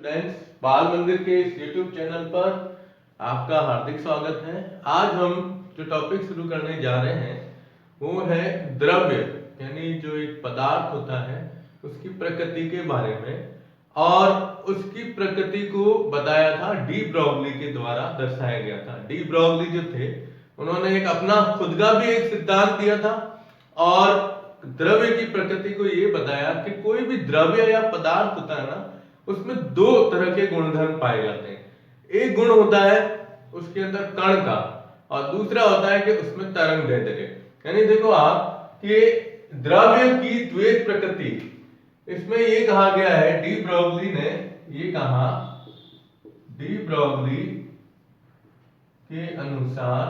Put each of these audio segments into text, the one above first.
Students, बाल मंदिर के इस YouTube चैनल पर आपका हार्दिक स्वागत है। आज हम जो टॉपिक शुरू करने जा रहे हैं वो है द्रव्य, यानी जो एक पदार्थ होता है उसकी प्रकृति के बारे में। और उसकी प्रकृति को बताया था डी ब्रॉगली के द्वारा दर्शाया गया था। डी ब्रॉगली जो थे उन्होंने एक अपना खुद का भी एक सिद्धांत दिया था और द्रव्य की प्रकृति को ये बताया कि कोई भी द्रव्य या पदार्थ होता है ना, उसमें दो तरह के गुणधर्म पाए जाते हैं। एक गुण होता है उसके अंदर कण का और दूसरा होता है कि उसमें तरंग दैर्ध्य। यानी देखो आप कि द्रव्य की द्वैत प्रकृति, इसमें ये कहा गया है, डी ब्रॉगली ने ये कहा, डी ब्रॉगली के अनुसार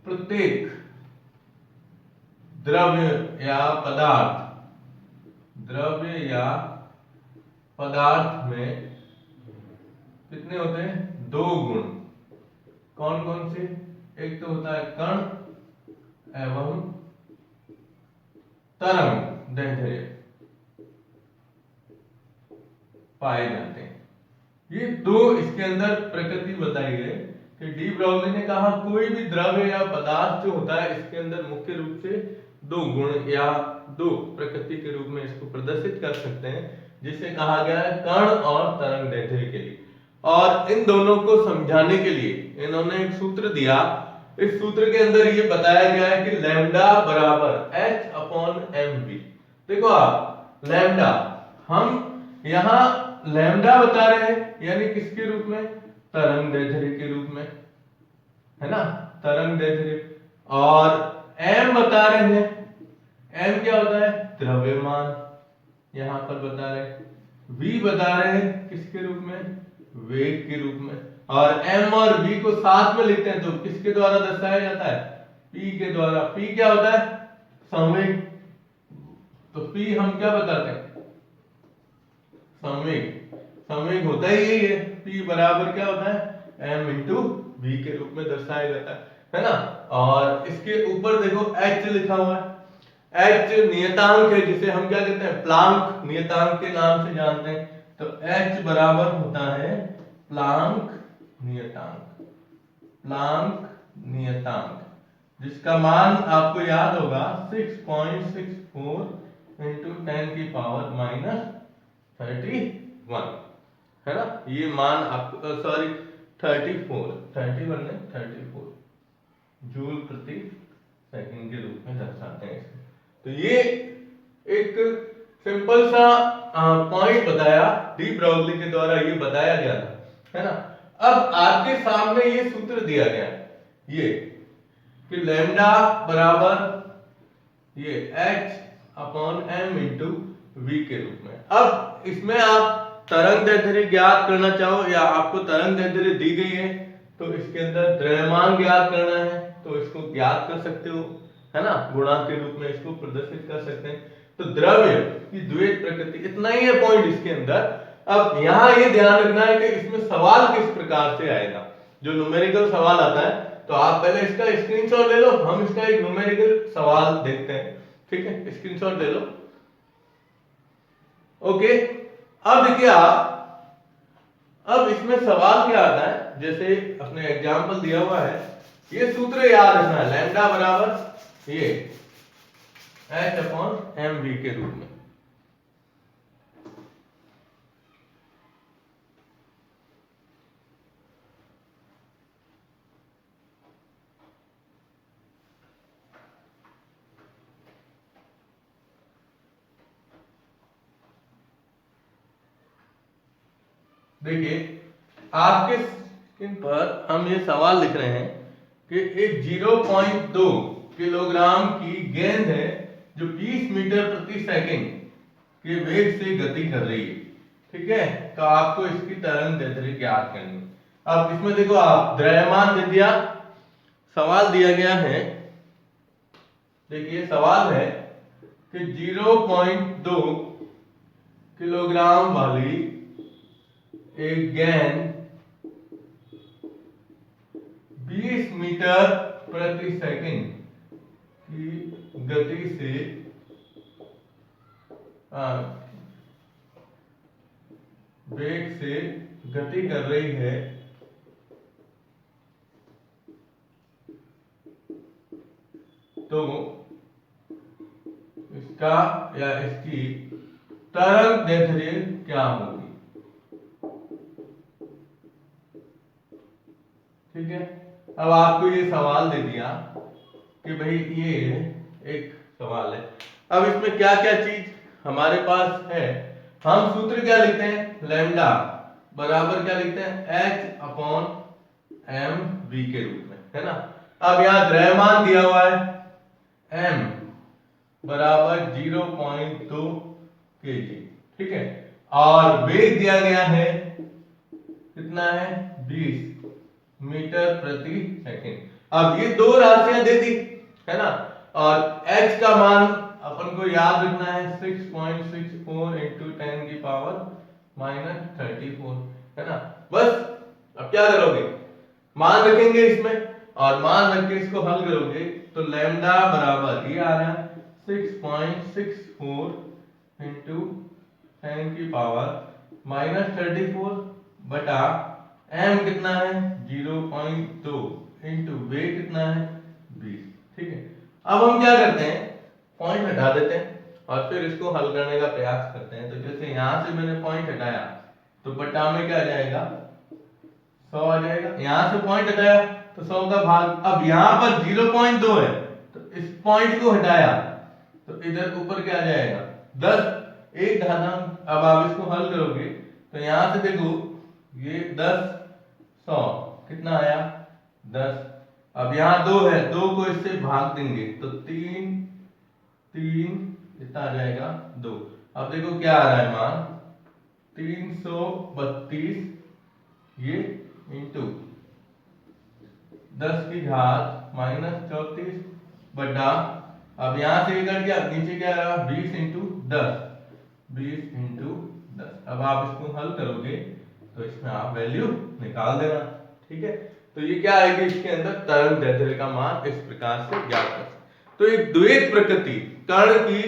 प्रत्येक द्रव्य या पदार्थ में कितने होते हैं? दो गुण। कौन कौन से? एक तो होता है कण एवं तरंग दैर्ध्य पाए जाते हैं। ये दो इसके अंदर प्रकृति बताई गई कि डी ब्रॉगली ने कहा कोई भी द्रव्य या पदार्थ जो होता है इसके अंदर मुख्य रूप से दो गुण या दो प्रकृति के रूप में इसको प्रदर्शित कर सकते हैं, जिसे कहा गया है कण और तरंग दैर्ध्य के लिए। और इन दोनों को समझाने के लिए इन्होंने एक सूत्र दिया। इस सूत्र के अंदर ये बताया गया है कि लैम्डा बराबर H/mv। देखो आप, लैम्डा, हम यहाँ लैम्डा बता रहे हैं, यानी किसके रूप में? तरंग दैर्ध्य के रूप में, है ना, तरंग दैर्ध्य। और m बता रहे हैं, m क्या होता है? द्रव्यमान, यहां पर बता रहे हैं। v बता रहे हैं किसके रूप में? वेग के रूप में। और m और v को साथ में लिखते हैं तो किसके द्वारा दर्शाया जाता है? p के द्वारा। p क्या होता है? संवेग। तो p हम क्या बताते हैं? संवेग। संवेग होता ही यही है, p बराबर क्या होता है? m इंटू v के रूप में दर्शाया जाता है ना। और इसके ऊपर देखो h लिखा हुआ है। h नियतांक है, जिसे हम क्या कहते हैं? प्लांक नियतांक के नाम से जानते हैं। तो h बराबर होता है प्लांक नियतांक। प्लांक नियतांक जिसका मान आपको याद होगा 6.64 इंटू 10 की पावर माइनस 31, है ना। ये मान आपको, सॉरी 31 ने 34 जूल प्रति सेकंड के रूप में दर्शाते हैं इसको। तो ये एक सिंपल सा पॉइंट बताया, डी ब्रॉगली के द्वारा ये बताया गया था, है ना। अब आपके सामने ये सूत्र दिया गया, ये कि लैम्डा बराबर ये H/m इंटू v के रूप में। अब इसमें आप तरंग दैर्ध्य ज्ञात करना चाहो या आपको तरंग दैर्ध्य दी गई है तो इसके अंदर द्रव्यमान ज्ञात करना है तो इसको ज्ञात कर सकते हो, है ना, गुणांक के रूप में इसको प्रदर्शित कर सकते हैं। तो द्रव्य की द्वैत प्रकृति, इतना ही है पॉइंट इसके अंदर। अब यहाँ ये ध्यान रखना है कि इसमें सवाल किस प्रकार से आएगा। जो न्यूमेरिकल सवाल आता है तो आप पहले इसका स्क्रीनशॉट ले लो, हम इसका एक न्यूमेरिकल सवाल देखते हैं, ठीक है। स्क्रीनशॉट ले लो, ओके। अब देखिए आप, अब इसमें सवाल क्या आता है, जैसे अपने एग्जाम्पल दिया हुआ है, ये सूत्र याद रखना है, लैम्डा बराबर ये H/mv के रूप में। देखिए आपके स्क्रीन पर हम ये सवाल लिख रहे हैं कि एक 0.2 किलोग्राम की गेंद है जो 20 मीटर प्रति सेकंड के वेग से गति कर रही है, ठीक है। तो आपको इसकी तरंग दैर्ध्य ज्ञात करनी है। अब इसमें देखो आप, द्रव्यमान दे दिया, सवाल दिया गया है, देखिए सवाल है कि 0.2 किलोग्राम वाली एक गेंद 20 मीटर प्रति सेकंड की गति से वेग से गति कर रही है तो इसका या इसकी तरंग दैर्ध्य क्या होगी। ठीक है, अब आपको ये सवाल दे दिया कि भाई ये एक सवाल है। अब इसमें क्या क्या चीज हमारे पास है, हम सूत्र क्या लिखते हैं, लैम्डा बराबर क्या लिखते हैं, h अपॉन एम वी के रूप में, है ना। अब यहाँ द्रव्यमान दिया हुआ है m बराबर 0.2 kg, ठीक है, और वेग दिया गया है कितना है, 20 मीटर प्रति सेकंड। अब ये दो राशियां दे दी है ना, और h का मान अपन को याद रखना है 6.64 इंटू 10 की पावर -34, है ना। बस अब क्या करोगे, मान रखेंगे इसमें और मान रख के इसको हल करोगे तो लैम्डा बराबर ये आ रहा है 6.64 इंटू 10 की पावर -34 बटा m कितना है 0.2 इंटू वेग कितना है 20, ठीक है। अब हम क्या करते हैं, पॉइंट हटा देते हैं और फिर इसको हल करने का प्रयास करते हैं। तो जैसे यहां से मैंने पॉइंट हटाया तो बटा में क्या आ जाएगा 100 आ जाएगा, यहां से पॉइंट हटाया तो 100 का भाग, अब यहां पर 0.2 है तो इस पॉइंट को हटाया तो इधर ऊपर क्या आ जाएगा 10, एक घातांक। अब आप इसको हल करोगे तो यहां से देखो ये 10 100 कितना आया 10, अब यहाँ 2 है, 2 को इससे भाग देंगे तो 3 3 कितना आ जाएगा 2। अब देखो क्या आ रहा है मान 332 ये इंटू 10 की घात -34 बटा, अब यहां से कट गया नीचे क्या रहा 20 इंटू 10, 20 इंटू 10। अब आप इसको हल करोगे तो इसमें आप वैल्यू निकाल देना, ठीक है। तो ये क्या आएगी, इसके अंदर तरंग दैर्ध्य का मान इस प्रकार से ज्ञात कर सकते। तो एक द्वैत प्रकृति कण की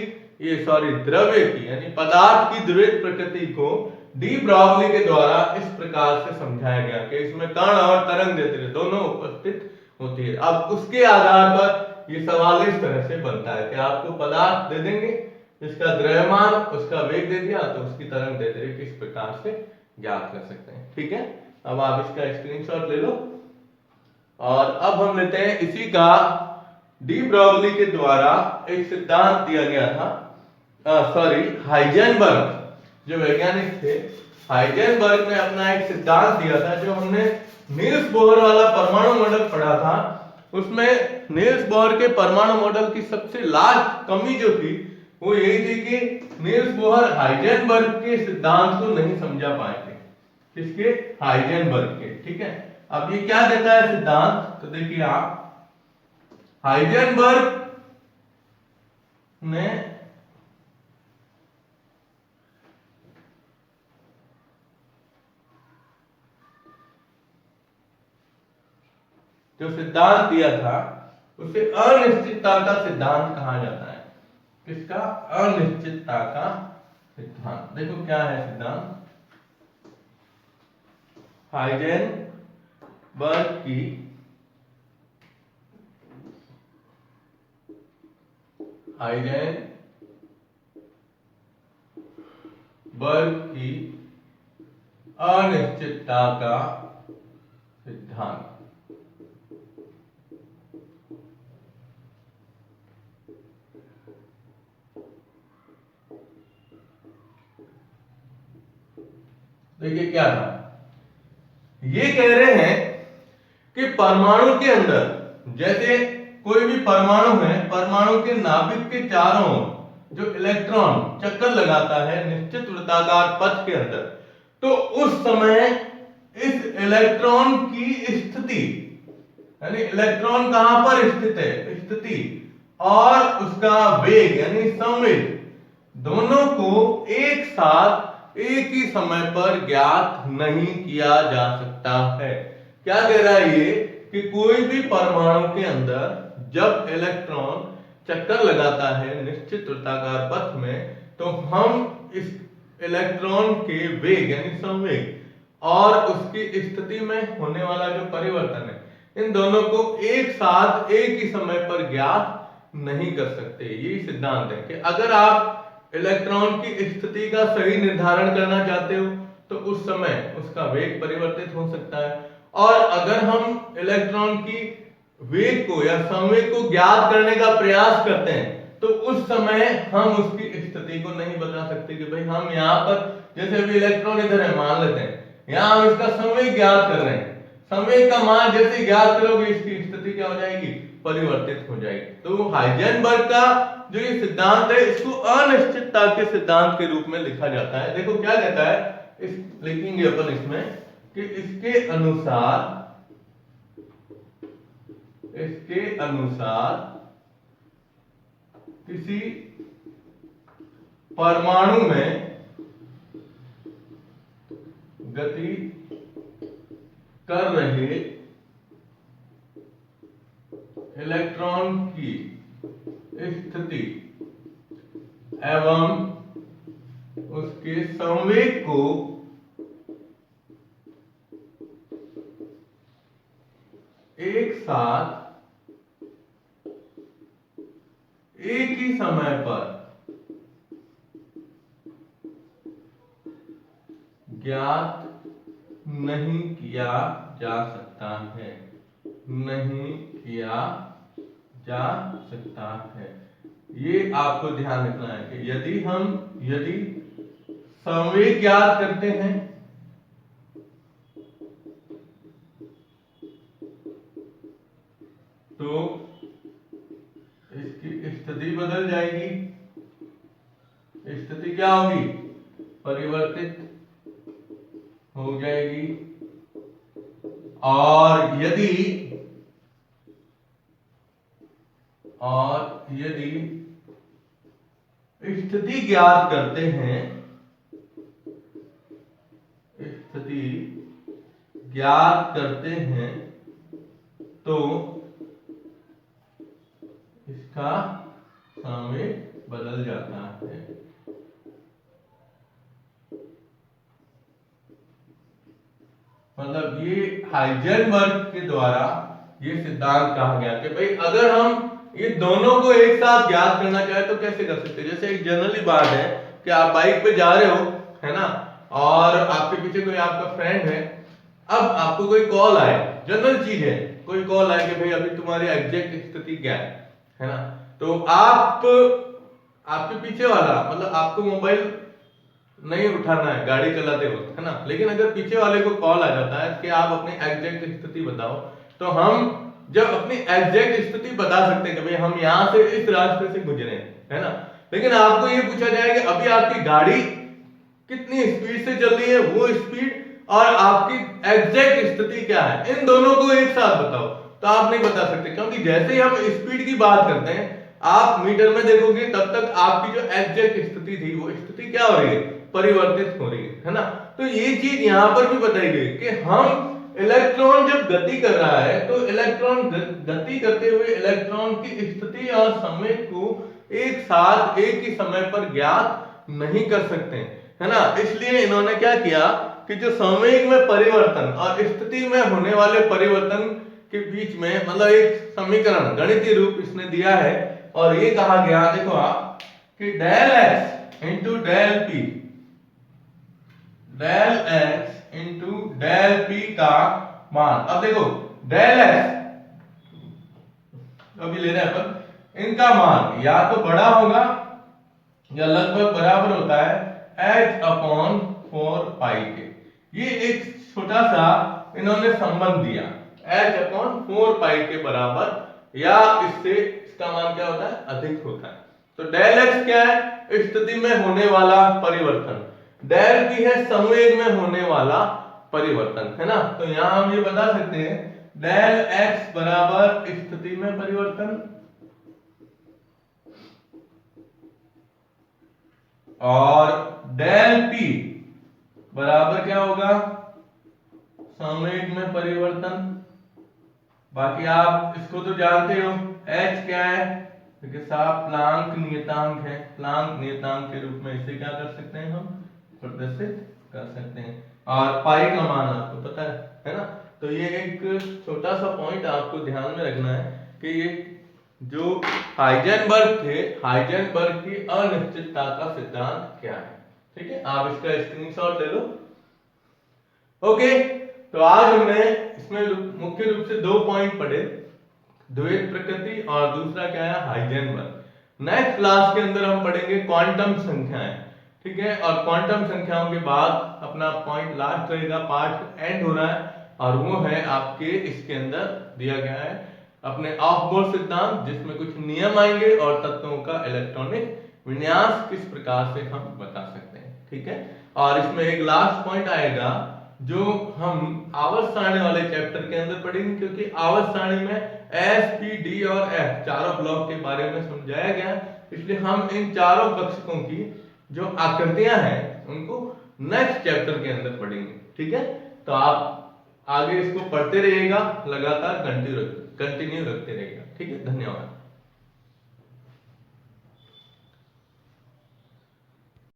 द्रव्य की यानी पदार्थ की द्वैत प्रकृति को डी ब्रॉगली के द्वारा इस प्रकार से समझाया गया कि इसमें कण और तरंग दैर्ध्य दोनों उपस्थित होती है। अब उसके आधार पर ये सवाल इस तरह से बनता है कि आपको पदार्थ दे देंगे, इसका द्रव्यमान उसका वेग दे दिया तो उसकी तरंग दैर्ध्य किस प्रकार से ज्ञात कर सकते हैं, ठीक है। अब आप इसका स्क्रीनशॉट ले लो और अब हम लेते हैं इसी का डी ब्रॉगली के द्वारा एक सिद्धांत दिया गया था, हाइजेनबर्ग जो वैज्ञानिक थे, हाइजेनबर्ग ने अपना एक सिद्धांत दिया था जो हमने नील्स बोहर वाला परमाणु मॉडल पढ़ा था। उसमें नील्स बोहर के परमाणु मॉडल की सबसे लास्ट कमी जो थी वो यही थी कि नील्स बोहर हाइजेनबर्ग के सिद्धांत को नहीं समझा पाए थे, किसके, हाइजेनबर्ग के, ठीक है। अब ये क्या देता है सिद्धांत, तो देखिए आप, हाइजेनबर्ग ने जो सिद्धांत दिया था उसे अनिश्चितता का सिद्धांत कहा जाता है। किसका, अनिश्चितता का सिद्धांत। देखो क्या है सिद्धांत, हाइजेनबर्ग की अनिश्चितता का सिद्धांत। देखिए क्या था, ये कह रहे हैं कि परमाणु के अंदर, जैसे कोई भी परमाणु है, परमाणु के नाभिक के चारों ओर जो इलेक्ट्रॉन चक्कर लगाता है निश्चित वृत्ताकार पथ के अंदर, तो उस समय इस इलेक्ट्रॉन की स्थिति यानी इलेक्ट्रॉन कहां पर स्थित है, स्थिति और उसका वेग यानी संवेग दोनों को एक साथ एक ही समय पर ज्ञात नहीं किया जा सकता है। क्या कह रहा है ये कि कोई भी परमाणु के अंदर जब इलेक्ट्रॉन चक्कर लगाता है निश्चित वृत्ताकार पथ में, तो हम इस इलेक्ट्रॉन के वेग यानी संवेग और उसकी स्थिति में होने वाला जो परिवर्तन है, इन दोनों को एक साथ एक ही समय पर ज्ञात नहीं कर सकते। ये सिद्धांत है कि अगर आप इलेक्ट्रॉन की स्थिति का सही निर्धारण करना चाहते हो तो उस समय उसका वेग परिवर्तित हो सकता है, और अगर हम इलेक्ट्रॉन की वेग को या संवेग को ज्ञात करने का प्रयास करते हैं तो उस समय हम उसकी स्थिति को नहीं बता सकते कि भाई हम यहाँ पर, जैसे अभी इलेक्ट्रॉन इधर है मान लेते हैं, यहाँ हम इसका संवेग ज्ञात कर रहे हैं, संवेग का मान जैसे ज्ञात करोगे इसकी स्थिति क्या हो जाएगी, परिवर्तित हो जाएगी। तो हाइजेनबर्ग का जो ये सिद्धांत है इसको अनिश्चितता के सिद्धांत के रूप में लिखा जाता है। देखो क्या कहता है, इस लिखेंगे अपन इसमें कि इसके अनुसार किसी परमाणु में गति कर रहे इलेक्ट्रॉन की स्थिति एवं उसके संवेग को एक साथ एक ही समय पर ज्ञात नहीं किया जा सकता है, नहीं किया जा सकता है। ये आपको ध्यान रखना है कि यदि संवेग ज्ञात करते हैं तो इसकी स्थिति बदल जाएगी, स्थिति क्या होगी, परिवर्तित हो जाएगी। और यदि स्थिति ज्ञात करते हैं, स्थिति ज्ञात करते हैं तो इसका संवेग बदल जाता है। मतलब ये हाइजेनबर्ग के द्वारा ये सिद्धांत कहा गया कि भाई अगर हम ये दोनों को एक साथ ज्ञात करना चाहे तो कैसे कर सकते हैं। जैसे एक जनरली बात है कि आप बाइक पे जा रहे हो, है ना, और आपके पीछे कोई आपका फ्रेंड है, अब आपको कोई कॉल आए, जनरल चीज है, कोई कॉल आए कि भाई अभी तुम्हारी एग्जैक्ट स्थिति क्या है ना, तो आपके पीछे वाला, मतलब आपको मोबाइल नहीं उठाना है गाड़ी चलाते वक्त, है ना, लेकिन अगर पीछे वाले को कॉल आ जाता है कि आप अपनी एग्जैक्ट स्थिति बताओ, तो हम जब अपनी एग्जैक्ट स्थिति बता सकते हैं कि भाई हम यहां से इस रास्ते से गुजरे हैं, है ना, लेकिन आपको ये पूछा जाए कि अभी आपकी गाड़ी कितनी स्पीड से चल रही है, वो स्पीड और आपकी एग्जैक्ट स्थिति क्या है, इन दोनों को एक साथ बताओ, तो आप नहीं बता सकते, क्योंकि जैसे ही हम स्पीड की बात करते हैं आप मीटर में देखोगे तब तक आपकी जो एग्जैक्ट स्थिति थी वो स्थिति क्या हो रही है, परिवर्तित हो रही है ना। तो ये चीज यहां पर भी बताई गई कि हम इलेक्ट्रॉन जब गति कर रहा है तो इलेक्ट्रॉन गति करते हुए इलेक्ट्रॉन की स्थिति और संवेग को एक साथ एक ही समय पर ज्ञात नहीं कर सकते, है ना। इसलिए इन्होंने क्या किया कि जो संवेग में परिवर्तन और स्थिति में होने वाले परिवर्तन के बीच में मतलब एक समीकरण गणितीय रूप इसने दिया है, और ये कहा गया, देखो आप, कि del x into del p, del x into del p का मान, अब देखो डेल एक्स अभी ले रहे हैं अपन, इनका मान या तो बड़ा होगा या लगभग बराबर होता है h अपॉन 4 पाई के। ये एक छोटा सा इन्होंने संबंध दिया, h अपॉन 4 पाई के बराबर, या इससे इसका मान क्या होता है, अधिक होता है। तो डेल x क्या है, स्थिति में होने वाला परिवर्तन, डेल p है संवेग में होने वाला परिवर्तन, है ना। तो यहां हम ये बता सकते हैं डेल x बराबर स्थिति में परिवर्तन और डेल p बराबर क्या होगा, संवेग में परिवर्तन। बाकी आप इसको तो जानते हो, h क्या है, क्योंकि साहब प्लांक नियतांक है, प्लांक नियतांक के रूप में इसे क्या कर सकते हैं हम, प्रदर्शित कर सकते हैं। और पाई का मान आपको पता है ना। तो ये एक छोटा सा पॉइंट आपको ध्यान में रखना है कि ये जो हाइजेनबर्ग थे, हाइजेनबर्ग की अनिश्चितता का सिद्धांत क्या है। ठीक है, आप इसका स्क्रीनशॉट ले लो। ओके, तो आज हमने इसमें मुख्य रूप से 2 पॉइंट पढ़े, द्वैत प्रकृति और दूसरा क्या है, हाइजेनबर्ग। नेक्स्ट क्लास के अंदर हम पढ़ेंगे क्वांटम संख्याएं। ठीक है, और क्वांटम संख्याओं के बाद अपना पॉइंट लास्ट रहेगा, पार्ट एंड हो रहा है, और वो है आपके इसके अंदर दिया गया है अपने ऑफ बोर सिद्धांत, जिसमें कुछ नियम आएंगे और तत्वों का इलेक्ट्रॉनिक विन्यास किस प्रकार से हम बता सकते हैं। ठीक है, और इसमें एक लास्ट पॉइंट आएगा जो हम आवर्त सारणी वाले चैप्टर के अंदर पढ़ेंगे, क्योंकि आवर्त सारणी में एस, पी, डी और एफ चारों ब्लॉक के बारे में समझाया गया, इसलिए हम इन चारों कक्षकों की जो आकृतियां हैं उनको नेक्स्ट चैप्टर के अंदर पढ़ेंगे। ठीक है, तो आप आगे इसको पढ़ते रहिएगा, लगातार कंटिन्यू रखते रहिएगा। ठीक है, धन्यवाद।